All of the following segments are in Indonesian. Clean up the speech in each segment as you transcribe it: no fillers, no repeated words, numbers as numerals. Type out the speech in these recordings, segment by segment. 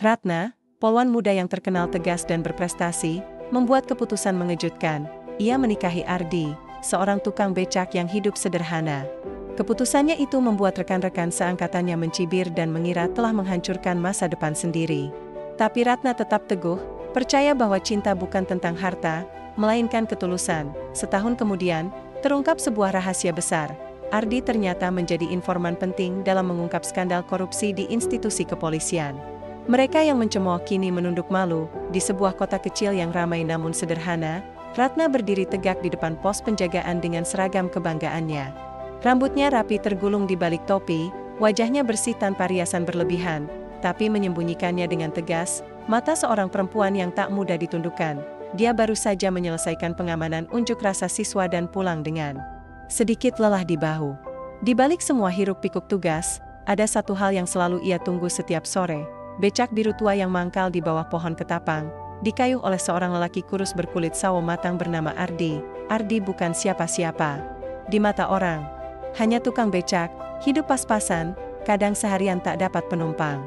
Ratna, polwan muda yang terkenal tegas dan berprestasi, membuat keputusan mengejutkan. Ia menikahi Ardi, seorang tukang becak yang hidup sederhana. Keputusannya itu membuat rekan-rekan seangkatannya mencibir dan mengira telah menghancurkan masa depan sendiri. Tapi Ratna tetap teguh, percaya bahwa cinta bukan tentang harta, melainkan ketulusan. Setahun kemudian, terungkap sebuah rahasia besar. Ardi ternyata menjadi informan penting dalam mengungkap skandal korupsi di institusi kepolisian. Mereka yang mencemooh kini menunduk malu. Di sebuah kota kecil yang ramai namun sederhana, Ratna berdiri tegak di depan pos penjagaan dengan seragam kebanggaannya. Rambutnya rapi tergulung di balik topi, wajahnya bersih tanpa riasan berlebihan, tapi menyembunyikannya dengan tegas, mata seorang perempuan yang tak mudah ditundukkan. Dia baru saja menyelesaikan pengamanan unjuk rasa siswa dan pulang dengan sedikit lelah di bahu. Di balik semua hiruk-pikuk tugas, ada satu hal yang selalu ia tunggu setiap sore. Becak biru tua yang mangkal di bawah pohon ketapang, dikayuh oleh seorang lelaki kurus berkulit sawo matang bernama Ardi. Ardi bukan siapa-siapa. Di mata orang, hanya tukang becak, hidup pas-pasan, kadang seharian tak dapat penumpang.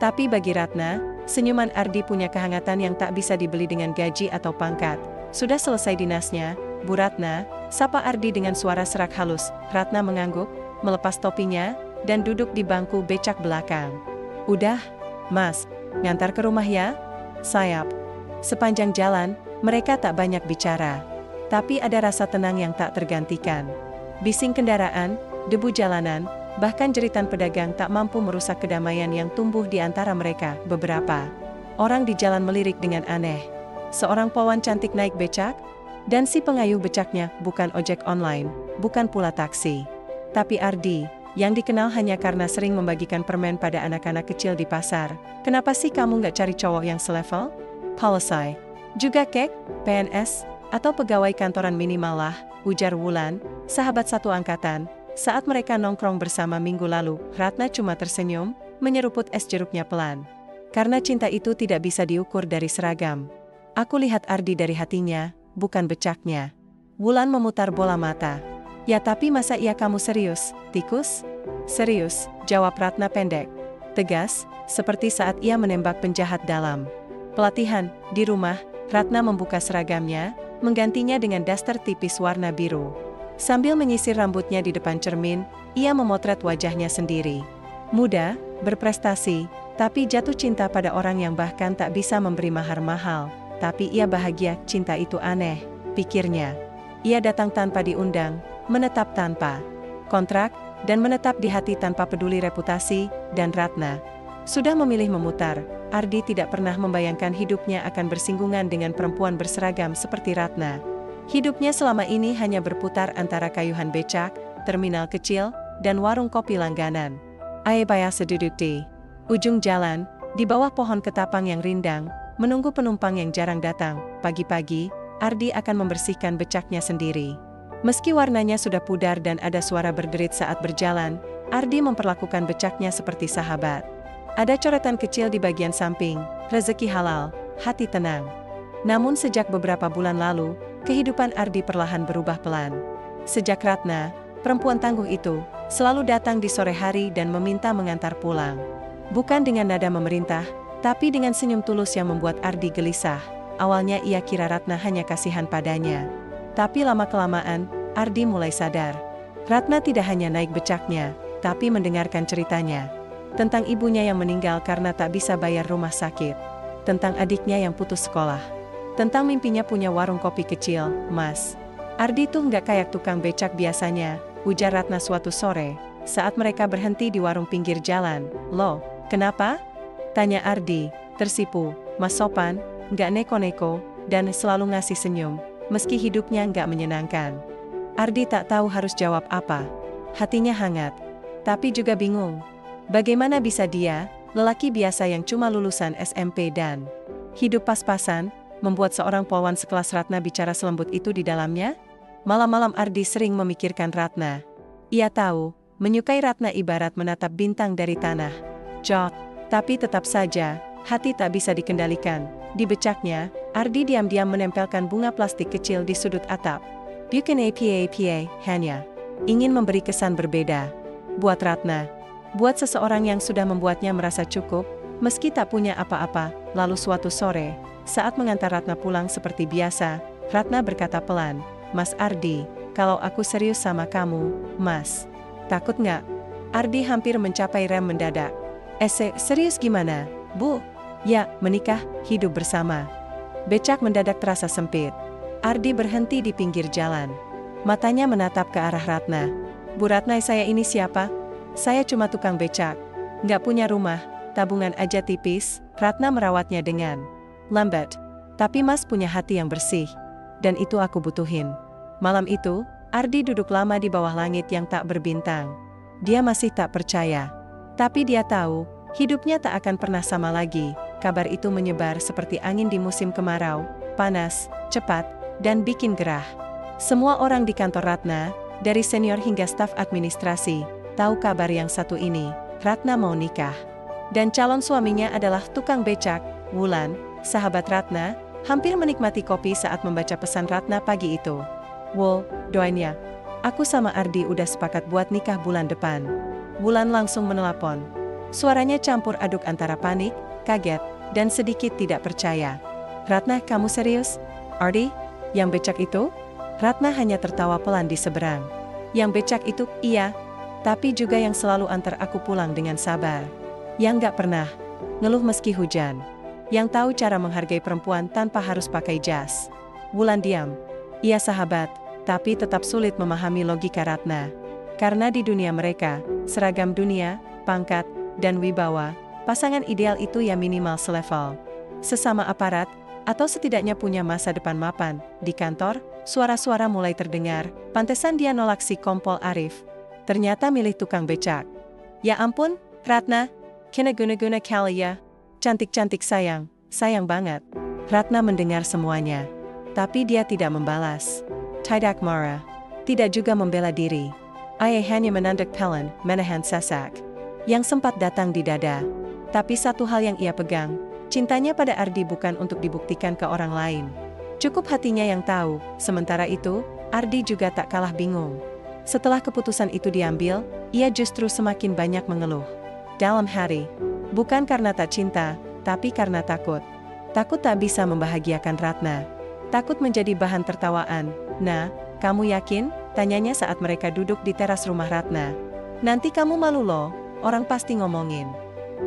Tapi bagi Ratna, senyuman Ardi punya kehangatan yang tak bisa dibeli dengan gaji atau pangkat. Sudah selesai dinasnya, Bu Ratna, sapa Ardi dengan suara serak halus. Ratna mengangguk, melepas topinya, dan duduk di bangku becak belakang. Udah, Mas, ngantar ke rumah ya? Sayap. Sepanjang jalan, mereka tak banyak bicara. Tapi ada rasa tenang yang tak tergantikan. Bising kendaraan, debu jalanan, bahkan jeritan pedagang tak mampu merusak kedamaian yang tumbuh di antara mereka. Beberapa orang di jalan melirik dengan aneh. Seorang polwan cantik naik becak, dan si pengayuh becaknya bukan ojek online, bukan pula taksi. Tapi Ardi, yang dikenal hanya karena sering membagikan permen pada anak-anak kecil di pasar. Kenapa sih kamu nggak cari cowok yang selevel? Polisi, juga kek, PNS, atau pegawai kantoran minimal lah, ujar Wulan, sahabat satu angkatan. Saat mereka nongkrong bersama minggu lalu, Ratna cuma tersenyum, menyeruput es jeruknya pelan. Karena cinta itu tidak bisa diukur dari seragam. Aku lihat Ardi dari hatinya, bukan becaknya. Wulan memutar bola mata. Ya tapi masa iya kamu serius, tikus? Serius, jawab Ratna pendek. Tegas, seperti saat ia menembak penjahat dalam pelatihan. Di rumah, Ratna membuka seragamnya, menggantinya dengan daster tipis warna biru. Sambil menyisir rambutnya di depan cermin, ia memotret wajahnya sendiri. Muda, berprestasi, tapi jatuh cinta pada orang yang bahkan tak bisa memberi mahar mahal. Tapi ia bahagia, cinta itu aneh, pikirnya. Ia datang tanpa diundang, menetap tanpa kontrak, dan menetap di hati tanpa peduli reputasi, dan Ratna sudah memilih memutar. Ardi tidak pernah membayangkan hidupnya akan bersinggungan dengan perempuan berseragam seperti Ratna. Hidupnya selama ini hanya berputar antara kayuhan becak, terminal kecil, dan warung kopi langganan. Aebaya seduduk di ujung jalan, di bawah pohon ketapang yang rindang, menunggu penumpang yang jarang datang. Pagi-pagi, Ardi akan membersihkan becaknya sendiri. Meski warnanya sudah pudar dan ada suara berderit saat berjalan, Ardi memperlakukan becaknya seperti sahabat. Ada coretan kecil di bagian samping, rezeki halal, hati tenang. Namun sejak beberapa bulan lalu, kehidupan Ardi perlahan berubah pelan. Sejak Ratna, perempuan tangguh itu, selalu datang di sore hari dan meminta mengantar pulang. Bukan dengan nada memerintah, tapi dengan senyum tulus yang membuat Ardi gelisah. Awalnya ia kira Ratna hanya kasihan padanya. Tapi lama-kelamaan, Ardi mulai sadar. Ratna tidak hanya naik becaknya, tapi mendengarkan ceritanya. Tentang ibunya yang meninggal karena tak bisa bayar rumah sakit. Tentang adiknya yang putus sekolah. Tentang mimpinya punya warung kopi kecil. Mas, Ardi tuh nggak kayak tukang becak biasanya, ujar Ratna suatu sore, saat mereka berhenti di warung pinggir jalan. Loh, kenapa? Tanya Ardi, tersipu. Mas sopan, nggak neko-neko, dan selalu ngasih senyum, meski hidupnya nggak menyenangkan. Ardi tak tahu harus jawab apa. Hatinya hangat, tapi juga bingung. Bagaimana bisa dia, lelaki biasa yang cuma lulusan SMP dan hidup pas-pasan, membuat seorang polwan sekelas Ratna bicara selembut itu di dalamnya? Malam-malam Ardi sering memikirkan Ratna. Ia tahu, menyukai Ratna ibarat menatap bintang dari tanah. Jot, tapi tetap saja, hati tak bisa dikendalikan. Di becaknya, Ardi diam-diam menempelkan bunga plastik kecil di sudut atap. Bukan apa-apa, hanya ingin memberi kesan berbeda. Buat Ratna, buat seseorang yang sudah membuatnya merasa cukup, Meski tak punya apa-apa, lalu suatu sore, saat mengantar Ratna pulang seperti biasa, Ratna berkata pelan, "Mas Ardi, kalau aku serius sama kamu, Mas, takut nggak?" Ardi hampir mencapai rem mendadak. Serius gimana, Bu?" "Ya, menikah, hidup bersama." Becak mendadak terasa sempit. Ardi berhenti di pinggir jalan. Matanya menatap ke arah Ratna. "Bu Ratna, saya ini siapa? Saya cuma tukang becak. Nggak punya rumah, tabungan aja tipis." Ratna merawatnya dengan lambat. "Tapi Mas punya hati yang bersih. Dan itu aku butuhin." Malam itu, Ardi duduk lama di bawah langit yang tak berbintang. Dia masih tak percaya. Tapi dia tahu, hidupnya tak akan pernah sama lagi. Kabar itu menyebar seperti angin di musim kemarau, panas, cepat, dan bikin gerah. Semua orang di kantor Ratna, dari senior hingga staf administrasi, tahu kabar yang satu ini, Ratna mau nikah. Dan calon suaminya adalah tukang becak, Wulan, sahabat Ratna, hampir menikmati kopi saat membaca pesan Ratna pagi itu. "Wul, doain ya. Aku sama Ardi udah sepakat buat nikah bulan depan." Wulan langsung menelpon. Suaranya campur aduk antara panik, kaget, dan sedikit tidak percaya. "Ratna, kamu serius? Ardi? Yang becak itu?" Ratna hanya tertawa pelan di seberang. "Yang becak itu, iya. Tapi juga yang selalu antar aku pulang dengan sabar. Yang gak pernah ngeluh meski hujan. Yang tahu cara menghargai perempuan tanpa harus pakai jas." Wulan diam. Ia sahabat, tapi tetap sulit memahami logika Ratna. Karena di dunia mereka, seragam dunia, pangkat, dan wibawa, pasangan ideal itu ya minimal selevel. Sesama aparat, atau setidaknya punya masa depan mapan. Di kantor, suara-suara mulai terdengar, pantesan dia nolak si Kompol Arif. Ternyata milih tukang becak. "Ya ampun, Ratna, kena guna-guna kali ya. Cantik-cantik sayang banget." Ratna mendengar semuanya. Tapi dia tidak membalas. Tidak marah. Tidak juga membela diri. Ia hanya menanduk pelan, menahan sesak yang sempat datang di dada. Tapi satu hal yang ia pegang, cintanya pada Ardi bukan untuk dibuktikan ke orang lain. Cukup hatinya yang tahu. Sementara itu, Ardi juga tak kalah bingung. Setelah keputusan itu diambil, ia justru semakin banyak mengeluh. Dalam hati, bukan karena tak cinta, tapi karena takut. Takut tak bisa membahagiakan Ratna. Takut menjadi bahan tertawaan. "Nah, kamu yakin?" tanyanya saat mereka duduk di teras rumah Ratna. "Nanti kamu malu loh, orang pasti ngomongin."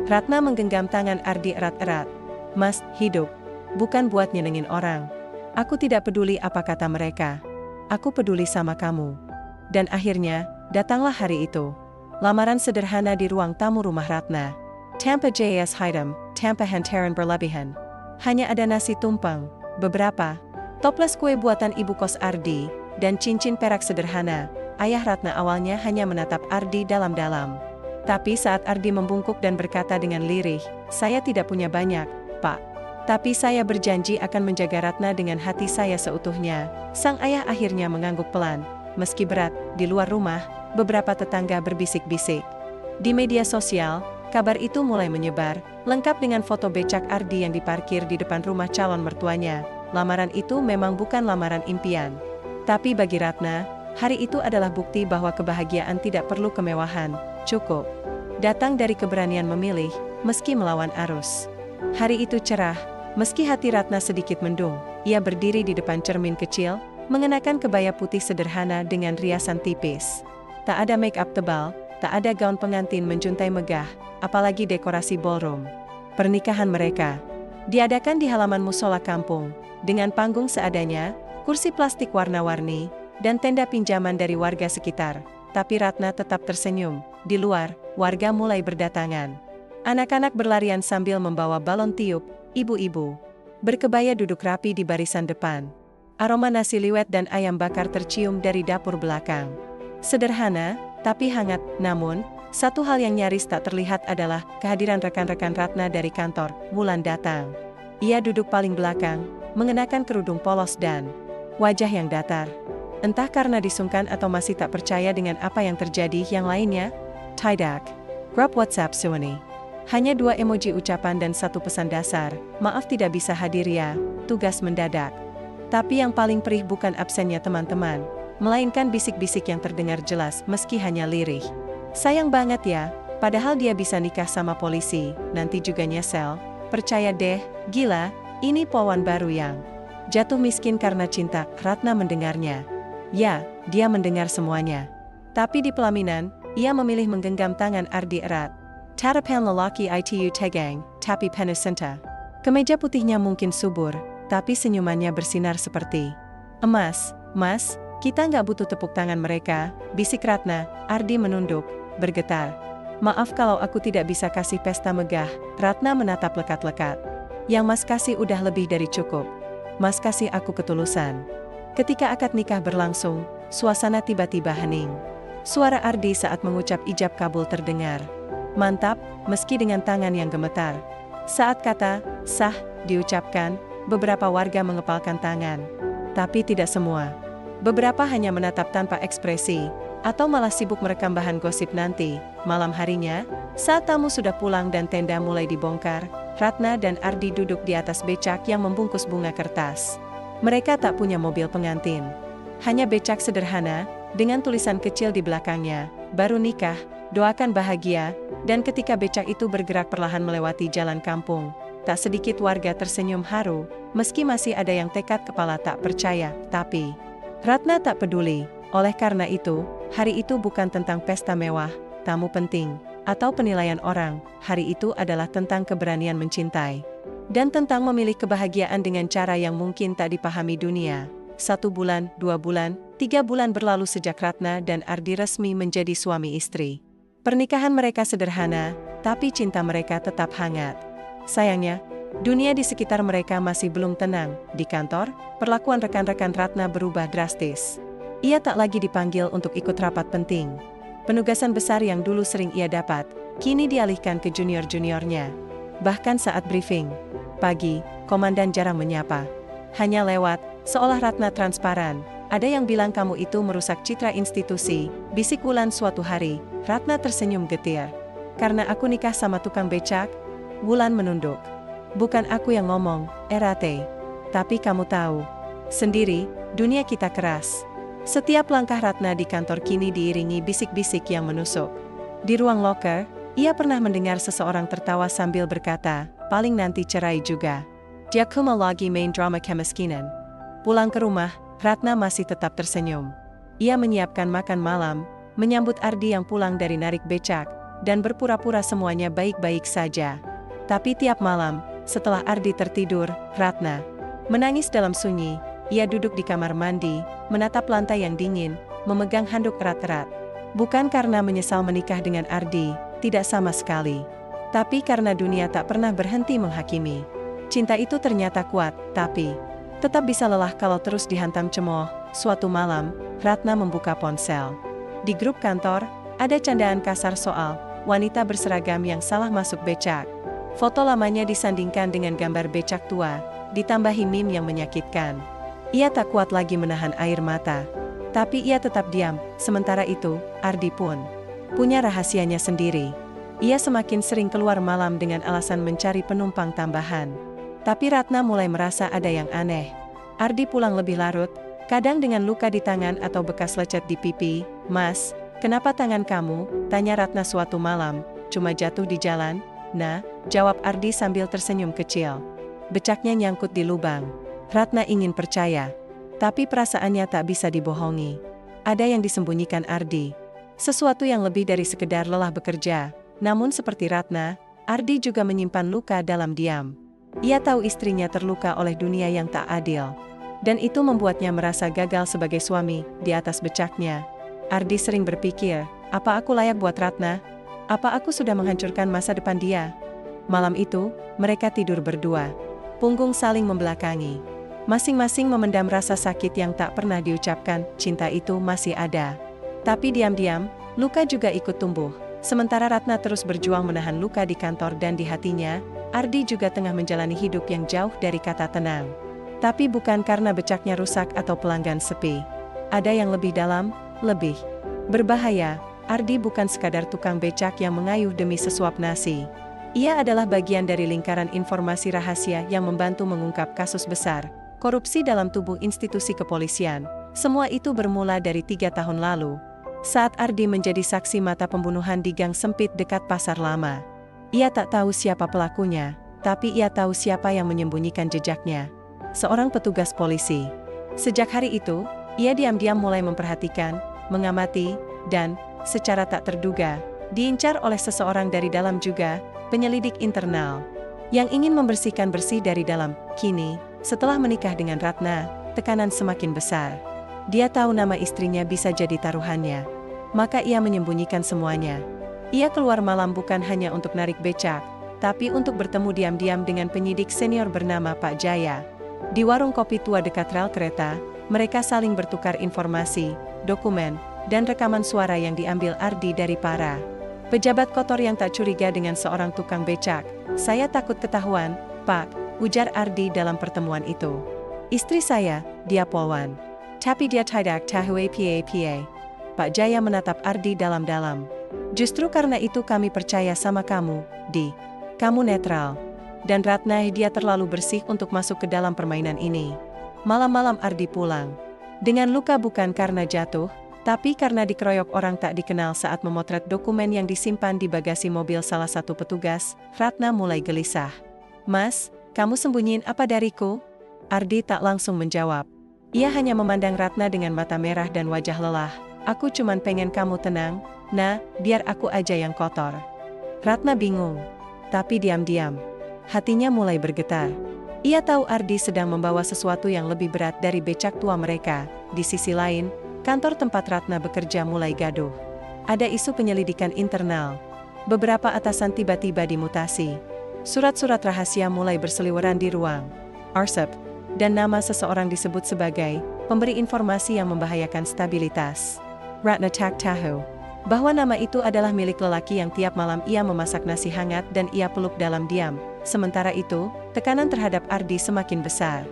Ratna menggenggam tangan Ardi erat-erat. "Mas, hidup bukan buat nyenengin orang. Aku tidak peduli apa kata mereka. Aku peduli sama kamu." Dan akhirnya, datanglah hari itu. Lamaran sederhana di ruang tamu rumah Ratna. Tanpa jas hitam, tanpa hantaran berlebihan. Hanya ada nasi tumpeng, beberapa toples kue buatan ibu kos Ardi, dan cincin perak sederhana. Ayah Ratna awalnya hanya menatap Ardi dalam-dalam. Tapi saat Ardi membungkuk dan berkata dengan lirih, "Saya tidak punya banyak, Pak. Tapi saya berjanji akan menjaga Ratna dengan hati saya seutuhnya." Sang ayah akhirnya mengangguk pelan. Meski berat, di luar rumah, beberapa tetangga berbisik-bisik. Di media sosial, kabar itu mulai menyebar, lengkap dengan foto becak Ardi yang diparkir di depan rumah calon mertuanya. Lamaran itu memang bukan lamaran impian. Tapi bagi Ratna, hari itu adalah bukti bahwa kebahagiaan tidak perlu kemewahan, cukup datang dari keberanian memilih, meski melawan arus. Hari itu cerah, meski hati Ratna sedikit mendung. Ia berdiri di depan cermin kecil, mengenakan kebaya putih sederhana dengan riasan tipis. Tak ada make up tebal, tak ada gaun pengantin menjuntai megah, apalagi dekorasi ballroom. Pernikahan mereka diadakan di halaman musola kampung, dengan panggung seadanya, kursi plastik warna-warni, dan tenda pinjaman dari warga sekitar. Tapi Ratna tetap tersenyum. Di luar, warga mulai berdatangan. Anak-anak berlarian sambil membawa balon tiup, ibu-ibu berkebaya duduk rapi di barisan depan. Aroma nasi liwet dan ayam bakar tercium dari dapur belakang. Sederhana, tapi hangat. Namun, satu hal yang nyaris tak terlihat adalah kehadiran rekan-rekan Ratna dari kantor. Wulan datang. Ia duduk paling belakang, mengenakan kerudung polos dan wajah yang datar. Entah karena disungkan atau masih tak percaya dengan apa yang terjadi yang lainnya. Tidak. Grup WhatsApp Suwani. Hanya 2 emoji ucapan dan 1 pesan dasar. "Maaf tidak bisa hadir ya, tugas mendadak." Tapi yang paling perih bukan absennya teman-teman, melainkan bisik-bisik yang terdengar jelas meski hanya lirih. "Sayang banget ya, Padahal dia bisa nikah sama polisi, nanti juga nyesel. Percaya deh, gila, ini pawan baru yang jatuh miskin karena cinta. Ratna mendengarnya. Ya, dia mendengar semuanya. Tapi di pelaminan, ia memilih menggenggam tangan Ardi erat. Tatapan lelaki itu tegang, tapi penuh cinta. Kemeja putihnya mungkin subur, tapi senyumannya bersinar seperti emas. Mas, kita nggak butuh tepuk tangan mereka, bisik Ratna. Ardi menunduk, bergetar. Maaf kalau aku tidak bisa kasih pesta megah. Ratna menatap lekat-lekat. Yang Mas kasih udah lebih dari cukup. Mas kasih aku ketulusan. Ketika akad nikah berlangsung, suasana tiba-tiba hening. Suara Ardi saat mengucap ijab kabul terdengar. Mantap, meski dengan tangan yang gemetar. Saat kata sah diucapkan, beberapa warga mengepalkan tangan. Tapi tidak semua. Beberapa hanya menatap tanpa ekspresi, atau malah sibuk merekam bahan gosip nanti. Malam harinya, saat tamu sudah pulang dan tenda mulai dibongkar, Ratna dan Ardi duduk di atas becak yang membungkus bunga kertas. Mereka tak punya mobil pengantin. Hanya becak sederhana, dengan tulisan kecil di belakangnya, baru nikah, doakan bahagia, dan ketika becak itu bergerak perlahan melewati jalan kampung, tak sedikit warga tersenyum haru, meski masih ada yang tekad kepala tak percaya, tapi Ratna tak peduli. Oleh karena itu, hari itu bukan tentang pesta mewah, tamu penting, atau penilaian orang. Hari itu adalah tentang keberanian mencintai. Dan tentang memilih kebahagiaan dengan cara yang mungkin tak dipahami dunia. 1 bulan, 2 bulan, 3 bulan berlalu sejak Ratna dan Ardi resmi menjadi suami istri. Pernikahan mereka sederhana, tapi cinta mereka tetap hangat. Sayangnya, dunia di sekitar mereka masih belum tenang. Di kantor, perlakuan rekan-rekan Ratna berubah drastis. Ia tak lagi dipanggil untuk ikut rapat penting. Penugasan besar yang dulu sering ia dapat, kini dialihkan ke junior-juniornya. Bahkan saat briefing pagi, komandan jarang menyapa. Hanya lewat, seolah Ratna transparan. Ada yang bilang kamu itu merusak citra institusi, bisik Wulan suatu hari. Ratna tersenyum getir. Karena aku nikah sama tukang becak? Wulan menunduk. Bukan aku yang ngomong, Erate. Tapi kamu tahu sendiri, dunia kita keras. Setiap langkah Ratna di kantor kini diiringi bisik-bisik yang menusuk. Di ruang loker, ia pernah mendengar seseorang tertawa sambil berkata, paling nanti cerai juga. Dia cuma lagi main drama kemiskinan. Pulang ke rumah, Ratna masih tetap tersenyum. Ia menyiapkan makan malam, menyambut Ardi yang pulang dari narik becak, dan berpura-pura semuanya baik-baik saja. Tapi tiap malam, setelah Ardi tertidur, Ratna menangis dalam sunyi. Ia duduk di kamar mandi, menatap lantai yang dingin, memegang handuk erat-erat. Bukan karena menyesal menikah dengan Ardi, tidak sama sekali. Tapi karena dunia tak pernah berhenti menghakimi. Cinta itu ternyata kuat, tapi tetap bisa lelah kalau terus dihantam cemooh. Suatu malam, Ratna membuka ponsel. Di grup kantor, ada candaan kasar soal wanita berseragam yang salah masuk becak. Foto lamanya disandingkan dengan gambar becak tua, ditambahi meme yang menyakitkan. Ia tak kuat lagi menahan air mata. Tapi ia tetap diam. Sementara itu, Ardi pun punya rahasianya sendiri. Ia semakin sering keluar malam dengan alasan mencari penumpang tambahan. Tapi Ratna mulai merasa ada yang aneh. Ardi pulang lebih larut, kadang dengan luka di tangan atau bekas lecet di pipi. Mas, kenapa tangan kamu? Tanya Ratna suatu malam. Cuma jatuh di jalan. Nah, jawab Ardi sambil tersenyum kecil. Becaknya nyangkut di lubang. Ratna ingin percaya. Tapi perasaannya tak bisa dibohongi. Ada yang disembunyikan Ardi. Sesuatu yang lebih dari sekedar lelah bekerja. Namun seperti Ratna, Ardi juga menyimpan luka dalam diam. Ia tahu istrinya terluka oleh dunia yang tak adil. Dan itu membuatnya merasa gagal sebagai suami, di atas becaknya. Ardi sering berpikir, apa aku layak buat Ratna? Apa aku sudah menghancurkan masa depan dia? Malam itu, mereka tidur berdua. Punggung saling membelakangi. Masing-masing memendam rasa sakit yang tak pernah diucapkan, cinta itu masih ada. Tapi diam-diam, luka juga ikut tumbuh. Sementara Ratna terus berjuang menahan luka di kantor dan di hatinya, Ardi juga tengah menjalani hidup yang jauh dari kata tenang. Tapi bukan karena becaknya rusak atau pelanggan sepi. Ada yang lebih dalam, lebih berbahaya. Ardi bukan sekadar tukang becak yang mengayuh demi sesuap nasi. Ia adalah bagian dari lingkaran informasi rahasia yang membantu mengungkap kasus besar, korupsi dalam tubuh institusi kepolisian. Semua itu bermula dari 3 tahun lalu. Saat Ardi menjadi saksi mata pembunuhan di gang sempit dekat Pasar Lama. Ia tak tahu siapa pelakunya, tapi ia tahu siapa yang menyembunyikan jejaknya. Seorang petugas polisi. Sejak hari itu, ia diam-diam mulai memperhatikan, mengamati, dan, secara tak terduga, diincar oleh seseorang dari dalam juga, penyelidik internal. Yang ingin membersihkan bersih dari dalam. Kini, setelah menikah dengan Ratna, tekanan semakin besar. Dia tahu nama istrinya bisa jadi taruhannya. Maka ia menyembunyikan semuanya. Ia keluar malam bukan hanya untuk narik becak, tapi untuk bertemu diam-diam dengan penyidik senior bernama Pak Jaya. Di warung kopi tua dekat rel kereta, mereka saling bertukar informasi, dokumen, dan rekaman suara yang diambil Ardi dari para pejabat kotor yang tak curiga dengan seorang tukang becak. Saya takut ketahuan, Pak, ujar Ardi dalam pertemuan itu. Istri saya, dia polwan. Tapi dia tidak tahu apa-apa. Pak Jaya menatap Ardi dalam-dalam. Justru karena itu kami percaya sama kamu, Di. Kamu netral. Dan Ratna dia terlalu bersih untuk masuk ke dalam permainan ini. Malam-malam Ardi pulang. Dengan luka bukan karena jatuh, tapi karena dikeroyok orang tak dikenal saat memotret dokumen yang disimpan di bagasi mobil salah satu petugas. Ratna mulai gelisah. Mas, kamu sembunyiin apa dariku? Ardi tak langsung menjawab. Ia hanya memandang Ratna dengan mata merah dan wajah lelah. Aku cuman pengen kamu tenang, nah, biar aku aja yang kotor. Ratna bingung. Tapi diam-diam. Hatinya mulai bergetar. Ia tahu Ardi sedang membawa sesuatu yang lebih berat dari becak tua mereka. Di sisi lain, kantor tempat Ratna bekerja mulai gaduh. Ada isu penyelidikan internal. Beberapa atasan tiba-tiba dimutasi. Surat-surat rahasia mulai berseliweran di ruang arsip. Dan nama seseorang disebut sebagai pemberi informasi yang membahayakan stabilitas. Ratna tak tahu bahwa nama itu adalah milik lelaki yang tiap malam ia memasak nasi hangat dan ia peluk dalam diam. Sementara itu, tekanan terhadap Ardi semakin besar.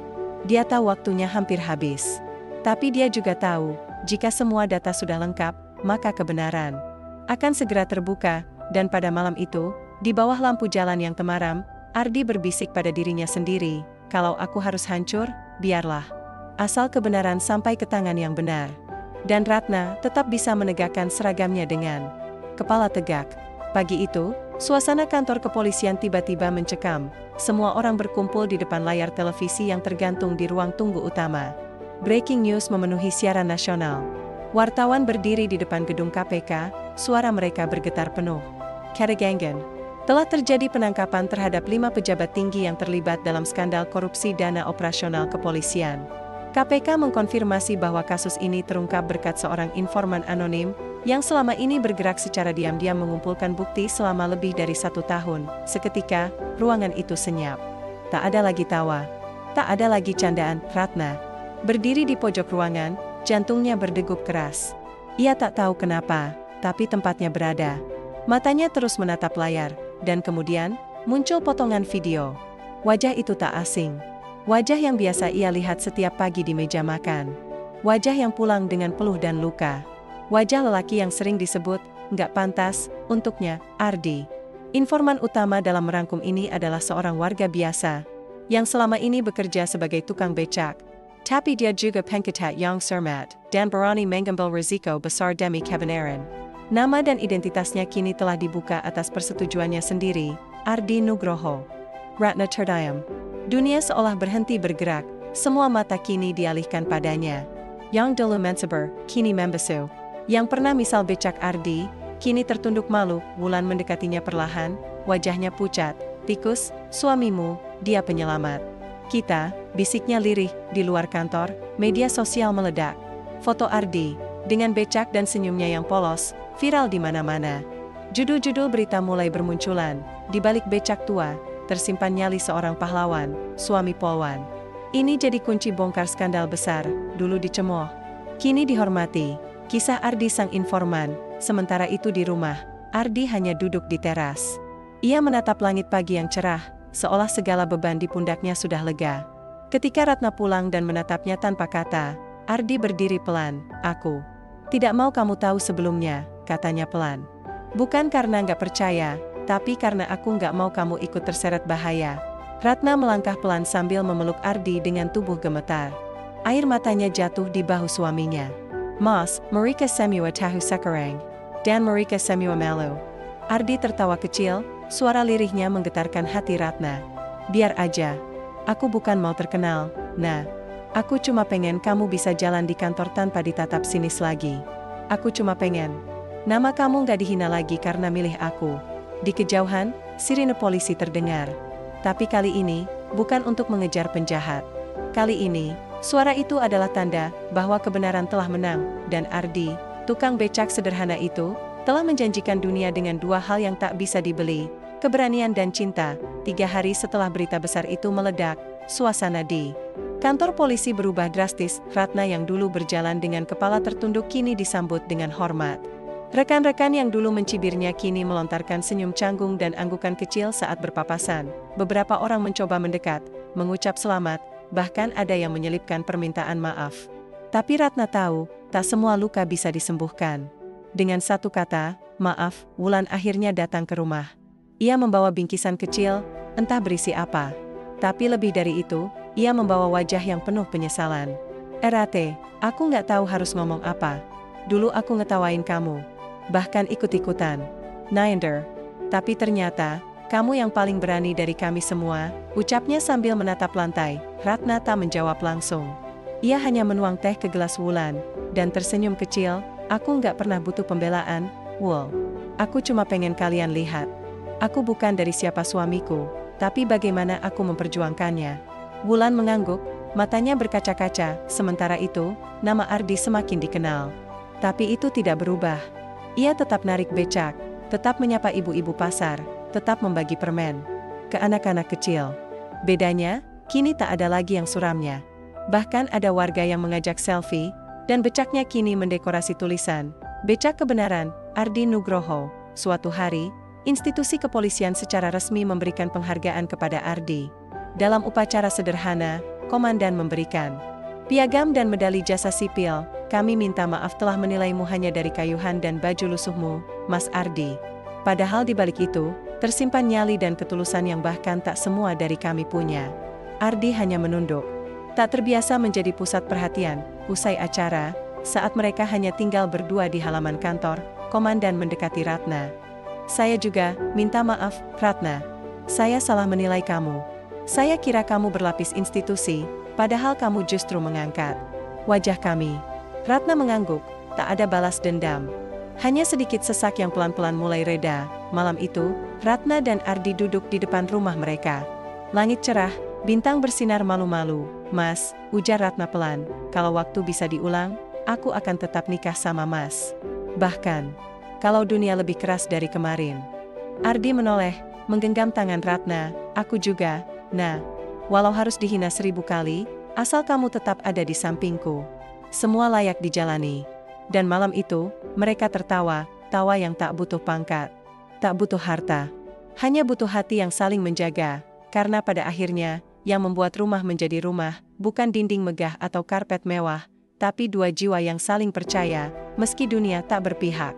Dia tahu waktunya hampir habis. Tapi dia juga tahu, jika semua data sudah lengkap, maka kebenaran akan segera terbuka. Dan pada malam itu, di bawah lampu jalan yang temaram, Ardi berbisik pada dirinya sendiri. Kalau aku harus hancur, biarlah. Asal kebenaran sampai ke tangan yang benar. Dan Ratna tetap bisa menegakkan seragamnya dengan kepala tegak. Pagi itu, suasana kantor kepolisian tiba-tiba mencekam. Semua orang berkumpul di depan layar televisi yang tergantung di ruang tunggu utama. Breaking news memenuhi siaran nasional. Wartawan berdiri di depan gedung KPK, suara mereka bergetar penuh. Karagangan. Telah terjadi penangkapan terhadap 5 pejabat tinggi yang terlibat dalam skandal korupsi dana operasional kepolisian. KPK mengkonfirmasi bahwa kasus ini terungkap berkat seorang informan anonim, yang selama ini bergerak secara diam-diam mengumpulkan bukti selama lebih dari 1 tahun. Seketika, ruangan itu senyap. Tak ada lagi tawa. Tak ada lagi candaan. Ratna berdiri di pojok ruangan, jantungnya berdegup keras. Ia tak tahu kenapa, tapi tempatnya berada. Matanya terus menatap layar. Dan kemudian, muncul potongan video. Wajah itu tak asing. Wajah yang biasa ia lihat setiap pagi di meja makan. Wajah yang pulang dengan peluh dan luka. Wajah lelaki yang sering disebut, nggak pantas, untuknya, Ardi. Informan utama dalam merangkum ini adalah seorang warga biasa, yang selama ini bekerja sebagai tukang becak. Tapi dia juga pengkitat yang cermat, dan berani mengambil risiko besar demi kebenaran. Nama dan identitasnya kini telah dibuka atas persetujuannya sendiri, Ardi Nugroho. Ratna terdiam. Dunia seolah berhenti bergerak, semua mata kini dialihkan padanya. Yang dulu mensabar, kini membesu. Yang pernah misal becak Ardi, kini tertunduk malu. Wulan mendekatinya perlahan, wajahnya pucat. Tikus, suamimu, dia penyelamat. Kita, bisiknya lirih, di luar kantor, media sosial meledak. Foto Ardi, dengan becak dan senyumnya yang polos, viral di mana-mana. Judul-judul berita mulai bermunculan. Di balik becak tua, tersimpan nyali seorang pahlawan, suami polwan. Ini jadi kunci bongkar skandal besar, dulu dicemooh, kini dihormati. Kisah Ardi sang informan. Sementara itu di rumah, Ardi hanya duduk di teras. Ia menatap langit pagi yang cerah, seolah segala beban di pundaknya sudah lega. Ketika Ratna pulang dan menatapnya tanpa kata, Ardi berdiri pelan. Aku tidak mau kamu tahu sebelumnya, katanya pelan. Bukan karena nggak percaya, tapi karena aku nggak mau kamu ikut terseret bahaya. Ratna melangkah pelan sambil memeluk Ardi dengan tubuh gemetar. Air matanya jatuh di bahu suaminya. Mas, mereka semua tahu sekarang. Dan mereka semua malu. Ardi tertawa kecil, suara lirihnya menggetarkan hati Ratna. Biar aja. Aku bukan mau terkenal, nah. Aku cuma pengen kamu bisa jalan di kantor tanpa ditatap sinis lagi. Aku cuma pengen. Nama kamu gak dihina lagi karena milih aku. Di kejauhan, sirine polisi terdengar. Tapi kali ini, bukan untuk mengejar penjahat. Kali ini, suara itu adalah tanda bahwa kebenaran telah menang, dan Ardi, tukang becak sederhana itu, telah menjanjikan dunia dengan dua hal yang tak bisa dibeli, keberanian dan cinta. 3 hari setelah berita besar itu meledak, suasana di kantor polisi berubah drastis. Ratna yang dulu berjalan dengan kepala tertunduk kini disambut dengan hormat. Rekan-rekan yang dulu mencibirnya kini melontarkan senyum canggung dan anggukan kecil saat berpapasan. Beberapa orang mencoba mendekat, mengucap selamat, bahkan ada yang menyelipkan permintaan maaf. Tapi Ratna tahu, tak semua luka bisa disembuhkan. Dengan satu kata, maaf, Wulan akhirnya datang ke rumah. Ia membawa bingkisan kecil, entah berisi apa. Tapi lebih dari itu, ia membawa wajah yang penuh penyesalan. Rate, aku nggak tahu harus ngomong apa. Dulu aku ngetawain kamu. Bahkan ikut-ikutan. Nainder. Tapi ternyata, kamu yang paling berani dari kami semua, ucapnya sambil menatap lantai. Ratna tak menjawab langsung. Ia hanya menuang teh ke gelas Wulan, dan tersenyum kecil. Aku nggak pernah butuh pembelaan, Wul. Aku cuma pengen kalian lihat. Aku bukan dari siapa suamiku, tapi bagaimana aku memperjuangkannya. Wulan mengangguk, matanya berkaca-kaca. Sementara itu, nama Ardi semakin dikenal. Tapi itu tidak berubah. Ia tetap narik becak, tetap menyapa ibu-ibu pasar, tetap membagi permen ke anak-anak kecil. Bedanya, kini tak ada lagi yang suramnya. Bahkan ada warga yang mengajak selfie, dan becaknya kini mendekorasi tulisan, "Becak Kebenaran, Ardi Nugroho." Suatu hari, institusi kepolisian secara resmi memberikan penghargaan kepada Ardi. Dalam upacara sederhana, komandan memberikan piagam dan medali jasa sipil. Kami minta maaf telah menilaimu hanya dari kayuhan dan baju lusuhmu, Mas Ardi. Padahal di balik itu, tersimpan nyali dan ketulusan yang bahkan tak semua dari kami punya. Ardi hanya menunduk. Tak terbiasa menjadi pusat perhatian. Usai acara, saat mereka hanya tinggal berdua di halaman kantor, komandan mendekati Ratna. Saya juga minta maaf, Ratna. Saya salah menilai kamu. Saya kira kamu berlapis institusi, padahal kamu justru mengangkat wajah kami. Ratna mengangguk, tak ada balas dendam. Hanya sedikit sesak yang pelan-pelan mulai reda. Malam itu, Ratna dan Ardi duduk di depan rumah mereka. Langit cerah, bintang bersinar malu-malu. Mas, ujar Ratna pelan, kalau waktu bisa diulang, aku akan tetap nikah sama Mas. Bahkan, kalau dunia lebih keras dari kemarin. Ardi menoleh, menggenggam tangan Ratna, aku juga, nah, walau harus dihina 1000 kali, asal kamu tetap ada di sampingku. Semua layak dijalani. Dan malam itu, mereka tertawa, tawa yang tak butuh pangkat, tak butuh harta. Hanya butuh hati yang saling menjaga, karena pada akhirnya, yang membuat rumah menjadi rumah, bukan dinding megah atau karpet mewah, tapi dua jiwa yang saling percaya, meski dunia tak berpihak.